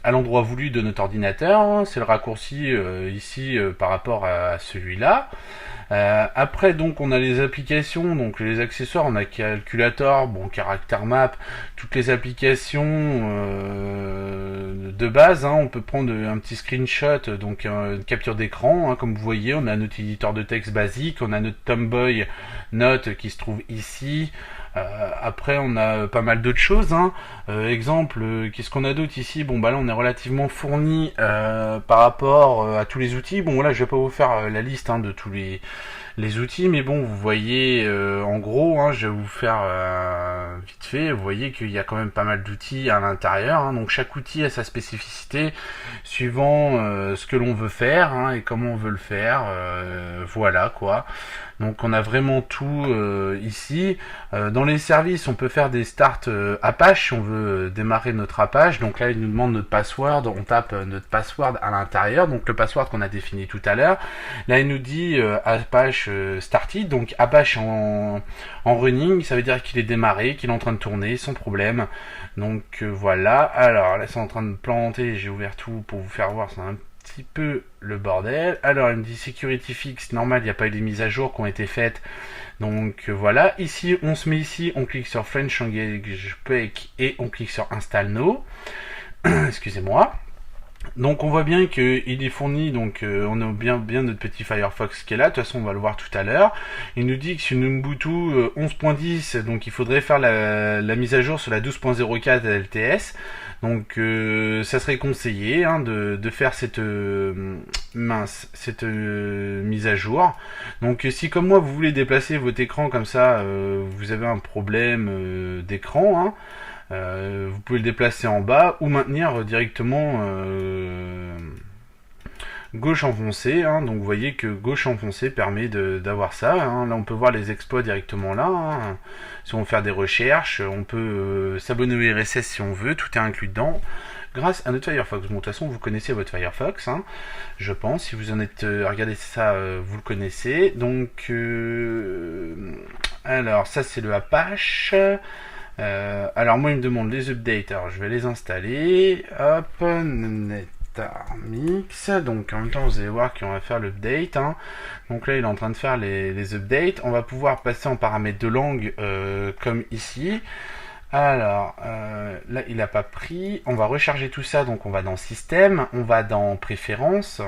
à l'endroit voulu de notre ordinateur, hein. C'est le raccourci ici par rapport à celui-là. Après donc on a les applications, donc les accessoires, on a Calculator, bon Character Map, toutes les applications de base, hein. On peut prendre un petit screenshot, donc une capture d'écran, hein. Comme vous voyez, on a notre éditeur de texte basique, on a notre Tomboy Note qui se trouve ici. Après on a pas mal d'autres choses, hein. Exemple, qu'est-ce qu'on a d'autre ici? Bon bah là on est relativement fourni par rapport à tous les outils. Bon là je vais pas vous faire la liste, hein, de tous les outils, mais bon vous voyez en gros, hein, je vais vous faire vite fait, vous voyez qu'il y a quand même pas mal d'outils à l'intérieur, hein. Donc chaque outil a sa spécificité suivant ce que l'on veut faire, hein, et comment on veut le faire, voilà quoi. Donc on a vraiment tout ici. Dans les services, on peut faire des starts Apache si on veut démarrer notre Apache. Donc là, il nous demande notre password. On tape notre password à l'intérieur. Donc le password qu'on a défini tout à l'heure. Là, il nous dit Apache started. Donc Apache en running, ça veut dire qu'il est démarré, qu'il est en train de tourner sans problème. Donc voilà. Alors là, c'est en train de planter. J'ai ouvert tout pour vous faire voir. C'est un petit peu le bordel. Alors il me dit security fix, normal, il n'y a pas eu des mises à jour qui ont été faites, donc voilà. Ici on se met ici, on clique sur French Language Pack et on clique sur Install Now. Excusez-moi. Donc on voit bien qu'il est fourni, donc on a bien notre petit Firefox qui est là. De toute façon on va le voir tout à l'heure. Il nous dit que sur Ubuntu 11.10, donc il faudrait faire la mise à jour sur la 12.04 LTS. Donc ça serait conseillé, hein, de faire cette mise à jour. Donc si comme moi vous voulez déplacer votre écran comme ça, vous avez un problème d'écran, hein, vous pouvez le déplacer en bas ou maintenir directement gauche enfoncée, hein. Donc vous voyez que gauche enfoncée permet d'avoir ça, hein. Là on peut voir les exploits directement là, hein. Si on veut faire des recherches, on peut s'abonner au RSS si on veut, tout est inclus dedans grâce à notre Firefox. Bon, de toute façon vous connaissez votre Firefox, hein, je pense, si vous en êtes regardez ça, vous le connaissez. Donc alors ça c'est le Apache. Alors moi il me demande les updates, alors je vais les installer. Hop, Netarmix. Donc en même temps vous allez voir qu'on va faire l'update, hein. Donc là il est en train de faire les updates. On va pouvoir passer en paramètres de langue comme ici. Alors là il n'a pas pris. On va recharger tout ça, donc on va dans système, on va dans préférences.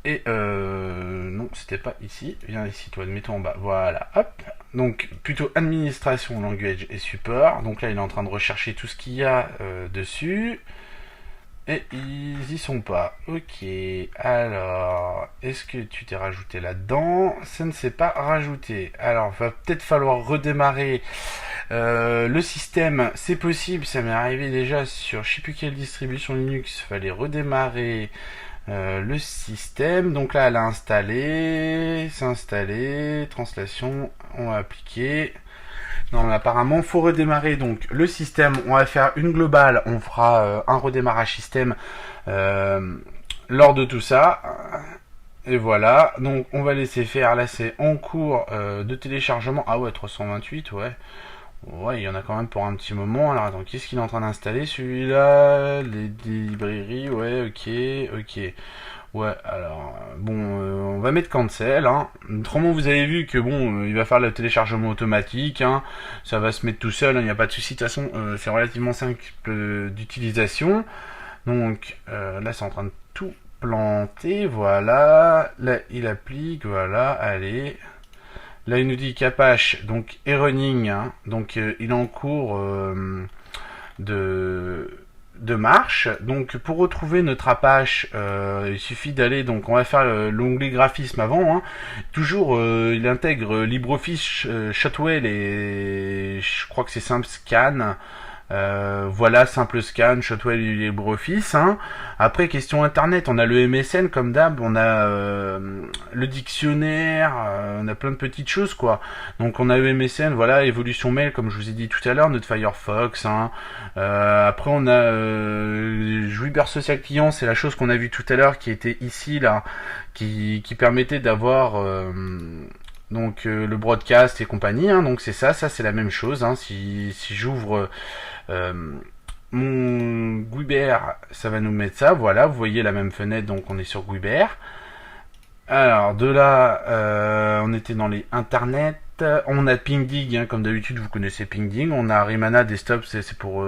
Et non, c'était pas ici. Viens ici, toi, mettons en bas. Voilà, hop. Donc, plutôt administration, language et support. Donc là, il est en train de rechercher tout ce qu'il y a dessus. Et ils y sont pas. Ok, alors, est-ce que tu t'es rajouté là-dedans? Ça ne s'est pas rajouté. Alors, va peut-être falloir redémarrer le système. C'est possible, ça m'est arrivé déjà sur je sais plus quelle distribution Linux. Fallait redémarrer le système. Donc là elle a installé, c'est installé, translation, on va appliquer. Non mais apparemment faut redémarrer donc le système. On va faire une globale, on fera un redémarrage système lors de tout ça. Et voilà, donc on va laisser faire. Là c'est en cours de téléchargement. Ah ouais, 328, ouais. Ouais, il y en a quand même pour un petit moment. Alors attends, qu'est-ce qu'il est en train d'installer celui-là? Les librairies, ouais, ok. Ouais, alors, bon, on va mettre cancel, hein. Autrement, vous avez vu que bon, il va faire le téléchargement automatique, hein. Ça va se mettre tout seul, il n'y a pas de souci. De toute façon, c'est relativement simple d'utilisation. Donc, là, c'est en train de tout planter, voilà. Là, il applique, voilà, allez. Là, il nous dit qu'Apache, donc, est running, hein, donc il est en cours de marche. Donc, pour retrouver notre Apache, il suffit d'aller, donc, on va faire l'onglet graphisme avant, hein. Toujours, il intègre LibreOffice, Shotwell et je crois que c'est simple scan. Voilà, simple scan, Shotwell et LibreOffice, hein. Après, question internet, on a le MSN comme d'hab, on a le dictionnaire, on a plein de petites choses quoi. Donc on a le MSN, voilà, évolution mail comme je vous ai dit tout à l'heure, notre Firefox, hein. Après on a Jouibert Social Client, c'est la chose qu'on a vue tout à l'heure qui était ici là, qui permettait d'avoir donc le broadcast et compagnie, hein. Donc c'est ça c'est la même chose, hein. Si j'ouvre mon Guibert, ça va nous mettre ça. Voilà, vous voyez la même fenêtre, donc on est sur Guibert. Alors de là, on était dans les internets. On a PingDig, comme d'habitude, vous connaissez PingDig. On a Rimana Desktop, c'est pour,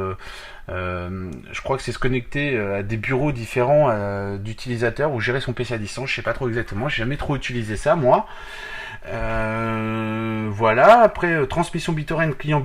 je crois que c'est se connecter à des bureaux différents d'utilisateurs ou gérer son PC à distance. Je sais pas trop exactement. J'ai jamais trop utilisé ça, moi. Voilà, après transmission BitTorrent, client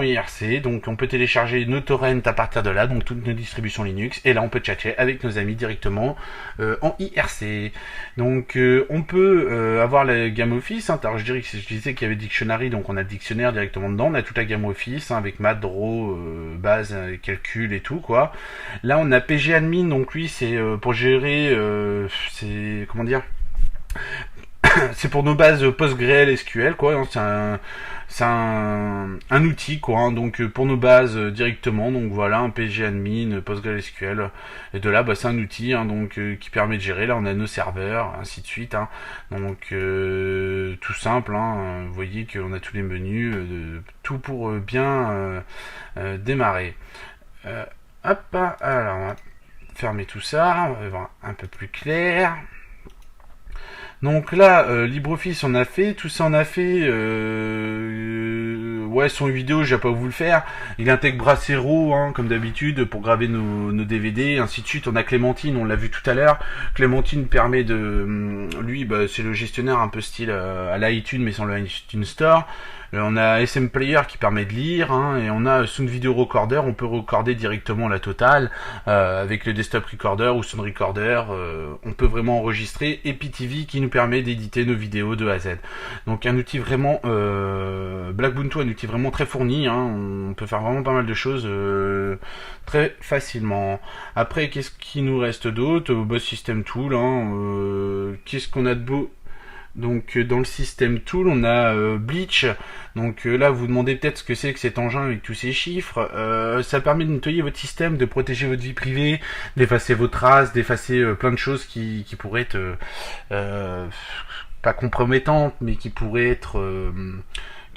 IRC, donc on peut télécharger nos torrents à partir de là, donc toutes nos distributions Linux, et là on peut chatter avec nos amis directement en IRC. Donc on peut avoir la gamme Office, alors je disais qu'il y avait Dictionary, donc on a le dictionnaire directement dedans, on a toute la gamme Office, avec math, draw, base, calcul et tout quoi. Là on a PGAdmin, donc lui c'est pour gérer, c'est comment dire, c'est pour nos bases PostgreSQL, SQL, quoi. C'est un outil, quoi. Hein, donc pour nos bases directement. Donc voilà, un PGAdmin, PostgreSQL. Et de là, c'est un outil, donc qui permet de gérer. Là, on a nos serveurs, ainsi de suite. Hein. Donc tout simple. Vous voyez qu'on a tous les menus, tout pour bien démarrer. Hop, alors on va fermer tout ça. On va voir un peu plus clair. Donc là, LibreOffice on a fait, tout ça on a fait, ouais son vidéo je vais pas vous le faire, il intègre Brasero comme d'habitude pour graver nos DVD, ainsi de suite. On a Clémentine, on l'a vu tout à l'heure, Clémentine permet de, lui c'est le gestionnaire un peu style à l'iTunes mais sans le iTunes Store. On a SM Player qui permet de lire, et on a Sound Video Recorder, on peut recorder directement la totale avec le Desktop Recorder ou Sound Recorder, on peut vraiment enregistrer, et PTV qui nous permet d'éditer nos vidéos de A à Z. Donc un outil vraiment, Blackbuntu, un outil vraiment très fourni, on peut faire vraiment pas mal de choses très facilement. Après, qu'est-ce qui nous reste d'autre? Boss System Tool, qu'est-ce qu'on a de beau? Donc dans le System Tool, on a Bleach. Donc là, vous vous demandez peut-être ce que c'est que cet engin avec tous ces chiffres. Ça permet de nettoyer votre système, de protéger votre vie privée, d'effacer vos traces, d'effacer plein de choses qui pourraient être pas compromettantes, mais qui pourraient être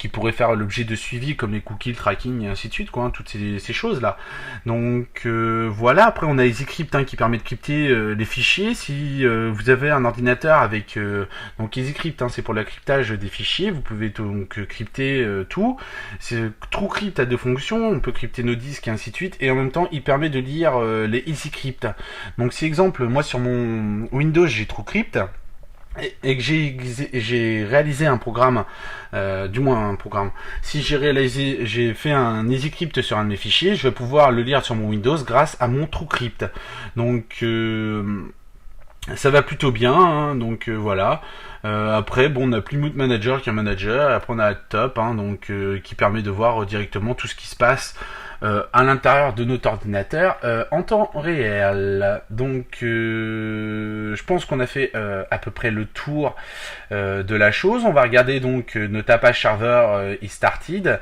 qui pourraient faire l'objet de suivi comme les cookies, le tracking et ainsi de suite, toutes ces choses là. Donc voilà. Après on a EasyCrypt qui permet de crypter les fichiers. Si vous avez un ordinateur avec donc EasyCrypt, c'est pour le cryptage des fichiers, vous pouvez donc crypter tout. TrueCrypt a deux fonctions, on peut crypter nos disques et ainsi de suite, et en même temps il permet de lire les EasyCrypt. Donc si exemple moi sur mon Windows j'ai TrueCrypt et que j'ai réalisé un programme, du moins un programme. Si j'ai fait un EasyCrypt sur un de mes fichiers, je vais pouvoir le lire sur mon Windows grâce à mon TrueCrypt. Donc ça va plutôt bien, donc voilà. Après, on a Plymouth Manager qui est un manager, et après on a Top, donc qui permet de voir directement tout ce qui se passe à l'intérieur de notre ordinateur en temps réel. Donc je pense qu'on a fait à peu près le tour de la chose. On va regarder donc notre Apache Server is started.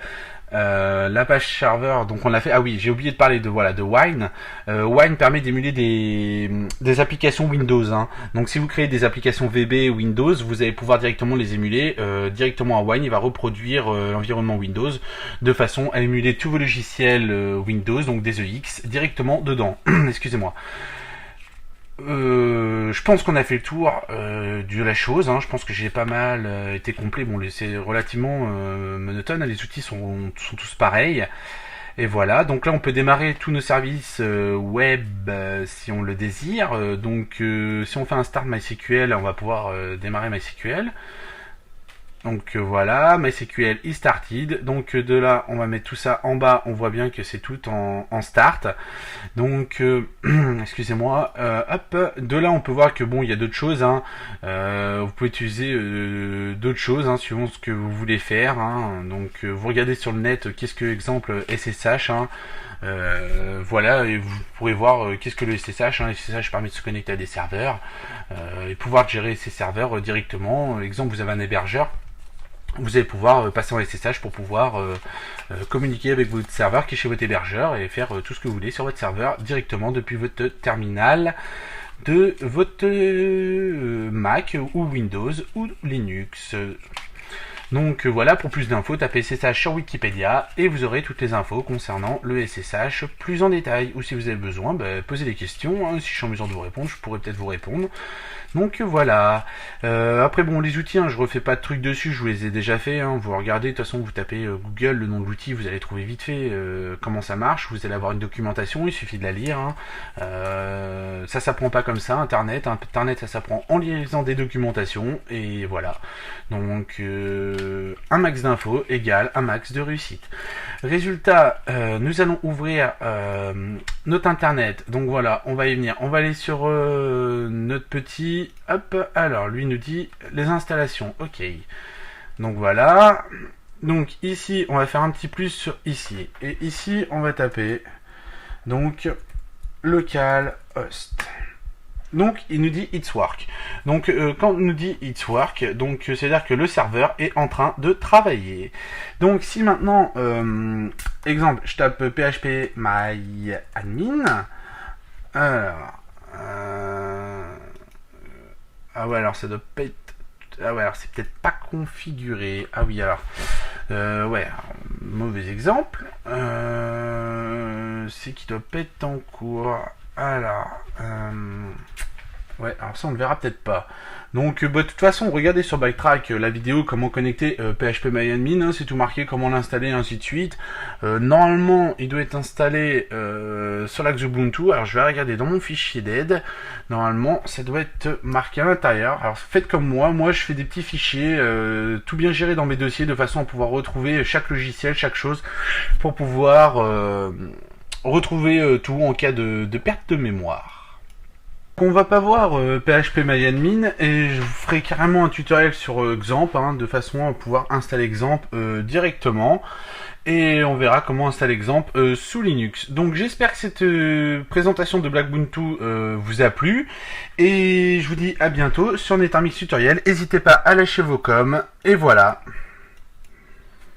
L'Apache Server, donc on l'a fait. Ah oui, j'ai oublié de parler de Wine. Wine permet d'émuler des applications Windows. Donc si vous créez des applications VB Windows, vous allez pouvoir directement les émuler directement à Wine. Il va reproduire l'environnement Windows de façon à émuler tous vos logiciels Windows, donc des EX directement dedans. Excusez-moi. Je pense qu'on a fait le tour de la chose. Je pense que j'ai pas mal été complet. C'est relativement monotone. Les outils sont tous pareils. Et voilà. Donc là, on peut démarrer tous nos services web si on le désire. Donc, si on fait un start MySQL, on va pouvoir démarrer MySQL. Donc voilà, MySQL is started. Donc de là, on va mettre tout ça en bas. On voit bien que c'est tout en start. Donc, excusez-moi. Hop. De là, on peut voir que il y a d'autres choses. Vous pouvez utiliser d'autres choses suivant ce que vous voulez faire. Donc, vous regardez sur le net. Qu'est-ce que exemple SSH. Voilà, et vous pourrez voir qu'est-ce que le SSH. Le SSH permet de se connecter à des serveurs et pouvoir gérer ces serveurs directement. Exemple, vous avez un hébergeur. Vous allez pouvoir passer en SSH pour pouvoir communiquer avec votre serveur qui est chez votre hébergeur et faire tout ce que vous voulez sur votre serveur directement depuis votre terminal de votre Mac ou Windows ou Linux. Donc voilà, pour plus d'infos, tapez SSH sur Wikipédia et vous aurez toutes les infos concernant le SSH plus en détail. Ou si vous avez besoin, posez des questions, hein. Si je suis en mesure de vous répondre, je pourrais peut-être vous répondre. Donc voilà. Après bon, les outils, hein, je refais pas de trucs dessus, je vous les ai déjà fait. Hein. Vous regardez, de toute façon, vous tapez Google, le nom de l'outil, vous allez trouver vite fait comment ça marche. Vous allez avoir une documentation, il suffit de la lire. Hein. Ça s'apprend pas comme ça, Internet. Internet, ça s'apprend en lisant des documentations et voilà. Donc un max d'infos égale un max de réussite. Résultat, nous allons ouvrir notre Internet. Donc voilà, on va y venir. On va aller sur notre petit... Hop, alors lui nous dit les installations. Ok. Donc voilà. Donc ici, on va faire un petit plus sur ici. Et ici, on va taper donc local host. Donc il nous dit it's work. Donc quand on nous dit it's work, donc c'est-à-dire que le serveur est en train de travailler. Donc si maintenant, exemple, je tape php my admin, alors ah ouais, alors ça doit pas être... Ah ouais, alors c'est peut-être pas configuré. Ah oui, alors ouais, alors, mauvais exemple. C'est qu'il doit pas être en cours. Alors ouais, alors ça on le verra peut-être pas. Donc de toute façon, regardez sur Backtrack la vidéo comment connecter phpMyAdmin, hein, c'est tout marqué, comment l'installer, ainsi de suite. Normalement, il doit être installé sur l'axe Ubuntu. Alors je vais regarder dans mon fichier d'aide. Normalement, ça doit être marqué à l'intérieur. Alors faites comme moi je fais des petits fichiers, tout bien gérés dans mes dossiers, de façon à pouvoir retrouver chaque logiciel, chaque chose, pour pouvoir retrouver tout en cas de perte de mémoire. On va pas voir phpMyAdmin et je vous ferai carrément un tutoriel sur Xampp, hein, de façon à pouvoir installer Xampp directement et on verra comment installer Xampp sous Linux. Donc j'espère que cette présentation de Black Ubuntu vous a plu et je vous dis à bientôt sur NetArmix Tutoriel. N'hésitez pas à lâcher vos coms et voilà.